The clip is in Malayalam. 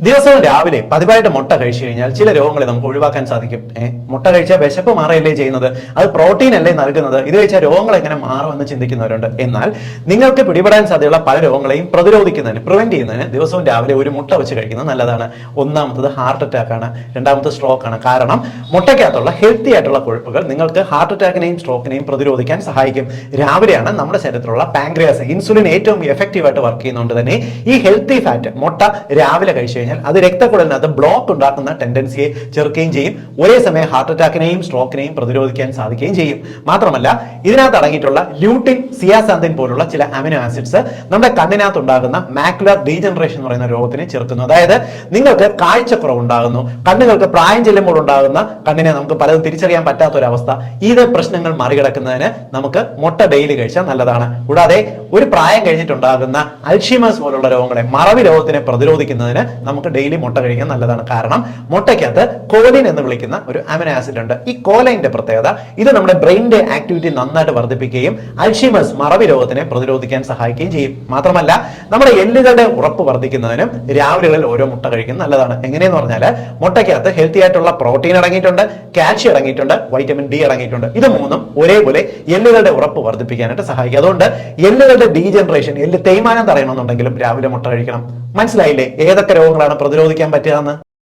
ദിവസവും രാവിലെ പതിവായിട്ട് മുട്ട കഴിച്ചു കഴിഞ്ഞാൽ ചില രോഗങ്ങളെ നമുക്ക് ഒഴിവാക്കാൻ സാധിക്കും. മുട്ട കഴിച്ചാൽ വിശപ്പ് മാറുകയല്ലേ ചെയ്യുന്നത്, അത് പ്രോട്ടീൻ അല്ലേ നൽകുന്നത്, ഇത് കഴിച്ചാൽ രോഗങ്ങൾ എങ്ങനെ മാറുമെന്ന് ചിന്തിക്കുന്നവരുണ്ട്. എന്നാൽ നിങ്ങൾക്ക് പിടിപെടാൻ സാധ്യതയുള്ള പല രോഗങ്ങളെയും പ്രതിരോധിക്കുന്നതിന് പ്രിവെന്റ് ചെയ്യുന്നതിന് ദിവസവും രാവിലെ ഒരു മുട്ട വെച്ച് കഴിക്കുന്നത് നല്ലതാണ്. ഒന്നാമത്തത് ഹാർട്ട് അറ്റാക്ക് ആണ്, രണ്ടാമത്തെ സ്ട്രോക്ക് ആണ്. കാരണം മുട്ടയ്ക്കകത്തുള്ള ഹെൽത്തി ആയിട്ടുള്ള കൊഴുപ്പുകൾ നിങ്ങൾക്ക് ഹാർട്ട് അറ്റാക്കിനെയും സ്ട്രോക്കിനെയും പ്രതിരോധിക്കാൻ സഹായിക്കും. രാവിലെയാണ് നമ്മുടെ ശരീരത്തിലുള്ള പാൻക്രിയാസ് ഇൻസുലിൻ ഏറ്റവും എഫക്റ്റീവായിട്ട് വർക്ക് ചെയ്യുന്നതുകൊണ്ട് തന്നെ ഈ ഹെൽത്തി ഫാറ്റ് മുട്ട രാവിലെ കഴിച്ചു അത് രക്തക്കുഴലിനകത്ത് ബ്ലോക്ക് ഉണ്ടാക്കുന്ന ടെൻഡൻസിയെ ചെറുക്കുകയും ചെയ്യും. ഒരേ സമയം ഹാർട്ട് അറ്റാക്കിനെയും സ്ട്രോക്കിനെയും പ്രതിരോധിക്കാൻ സാധിക്കുകയും ചെയ്യും. മാത്രമല്ല ഇതിനകത്ത് അടങ്ങിയിട്ടുള്ള ല്യൂട്ടിൻ, സിയാസാന്തിൻ പോലുള്ള ചില അമിനോ ആസിഡ്സ് നമ്മുടെ കണ്ണിനകത്ത് ഉണ്ടാകുന്ന മാക്കുലർ ഡീജനറേഷൻ എന്ന് പറയുന്ന രോഗത്തിനെ ചെറുക്കുന്നു. അതായത് നിങ്ങൾക്ക് കാഴ്ചക്കുറവ് ഉണ്ടാകുന്നു, കണ്ണുകൾക്ക് പ്രായം ചെല്ലുമ്പോൾ ഉണ്ടാകുന്ന കണ്ണിനെ നമുക്ക് പലതും തിരിച്ചറിയാൻ പറ്റാത്തൊരവസ്ഥ, ഇത് പ്രശ്നങ്ങൾ മറികടക്കുന്നതിന് നമുക്ക് മുട്ട ഡെയിലി കഴിച്ചാൽ നല്ലതാണ്. കൂടാതെ ഒരു പ്രായം കഴിഞ്ഞിട്ടുണ്ടാകുന്ന അൽഷീമേഴ്സ് പോലുള്ള രോഗങ്ങളെ, മറവി രോഗത്തിനെ പ്രതിരോധിക്കുന്നതിന് നമുക്ക് ഡെയിലി മുട്ട കഴിക്കാൻ നല്ലതാണ്. കാരണം മുട്ടയ്ക്കകത്ത് കോലിൻ എന്ന് വിളിക്കുന്ന ഒരു അമിനോ ആസിഡ് ഉണ്ട്. ഈ കോലൈന്റെ പ്രത്യേകത ഇത് നമ്മുടെ ബ്രെയിനിന്റെ ആക്ടിവിറ്റി നന്നായിട്ട് വർദ്ധിപ്പിക്കുകയും അൽഷീമേഴ്സ് മറവി രോഗത്തിനെ പ്രതിരോധിക്കാൻ സഹായിക്കുകയും ചെയ്യും. മാത്രമല്ല നമ്മുടെ എല്ലുകളുടെ ഉറപ്പ് വർദ്ധിക്കുന്നതിനും രാവിലെകളിൽ ഓരോ മുട്ട കഴിക്കുന്നത് നല്ലതാണ്. എങ്ങനെയെന്ന് പറഞ്ഞാൽ മുട്ടയ്ക്കകത്ത് ഹെൽത്തി ആയിട്ടുള്ള പ്രോട്ടീൻ അടങ്ങിയിട്ടുണ്ട്, കാൽഷ്യം അടങ്ങിയിട്ടുണ്ട്, വൈറ്റമിൻ ഡി അടങ്ങിയിട്ടുണ്ട്. ഇത് മൂന്നും ഒരേപോലെ എല്ലുകളുടെ ഉറപ്പ് വർദ്ധിപ്പിക്കാനായിട്ട് സഹായിക്കും. അതുകൊണ്ട് എല്ലുകളുടെ ഡീജനറേഷൻ, എല്ല് തേയ്മാനം തടയണമെന്നുണ്ടെങ്കിലും രാവിലെ മുട്ട കഴിക്കണം. മനസ്സിലായില്ലേ ഏതൊക്കെ രോഗങ്ങളാണ് പ്രതിരോധിക്കാൻ പറ്റുക എന്ന്?